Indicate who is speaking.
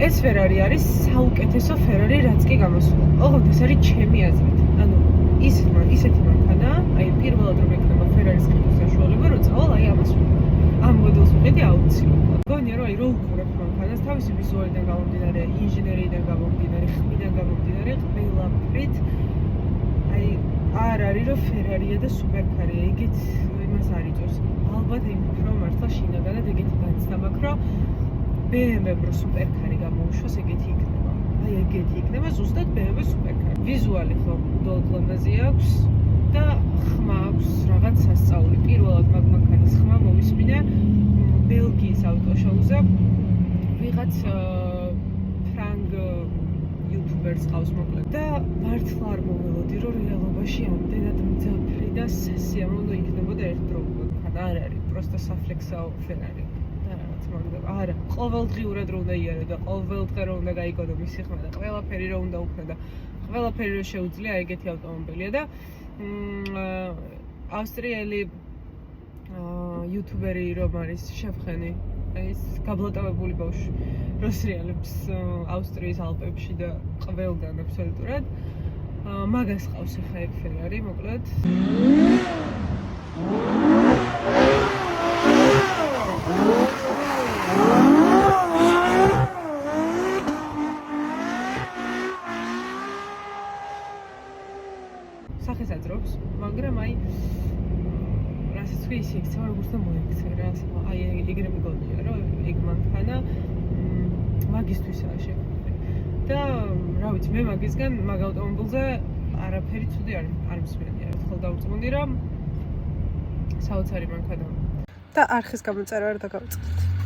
Speaker 1: ეს Ferrari არის საუკეთესო Ferrari, რაც კი გამოსულა. ოღონდ ეს არის ჩემი აზრით. ანუ ისეთი მანქანა, აი პირველად რომ ეკნება Ferrari-ის ყიდვის საშუალება, რომ წავალ აი ამას. ამ მოდელს ვიყიდი აუცილებლად. გონია რომ აი რო უყურებ მანქანას, თავისი ვიზუალიდან გამომდინარე, ინჟინერიიდან გამომდინარე, ხმიდან გამომდინარე, ყველაფრით აი არ არის რომ Ferrari-ია და სუპერკარია, ეგეთ იმას არ იწევს. ალბათ იმ უფრო მართლა შინაგანად ეგეთი განცდა მაქვს, რომ BMW რო სუპერკარი გამოუშვას, ეგეთი იქნება. აი ეგეთი იქნება ზუსტად BMW სუპერკარი. ვიზუალი ხო უდოლოდ ლამაზი აქვს და ხმა აქვს რაღაც სასწაული. პირველად მაგ მანქანის ხმა მოვისმინე ბელგიის ავტოშოუზე. ვიღაც ფრანგ YouTubers ყავს მოკლედ და მართლა არ მოველოდი რომ რეალობაში ამდენად მძაფრი და სასიამოვნო იქნებოდა ერთდროულად. არ არის, просто საფლექსაო Ferrari. და რაღაც მაგდება. არა, ყოველდღიურად რო უნდა იარო და ყოველდღე რო უნდა გაიგონო მისი ხმა და ყველაფერი რო უნდა უქნა და ყველაფერი რო შეუძლია ეგეთი ავტომობილია და ავსტრიელი YouTuberi რომ არის შევხენი ეს გაბლატავებული ბავშვი როსრიალებს ავსტრიის ალპებში და ყველგან აბსოლუტურად მაგას ყავს ახლა ეგ Ferrari მოკლედ სახეს აძრობს, მაგრამ აი რასაც ვი ისე იქცევა როგორც და მოიქცე რა, აი ეგრე მეგონია რომ ეგ მანქანა მაგისთვისაა შექმნილი და რა ვიცი მე მაგისგან მაგ ავტომობილზე არაფერი ცუდი არ მსმენია. ერთხელ დავწმუნდი რომ საოცარი მანქანაა და არხის გამოწერა არ დაგავიწყდით.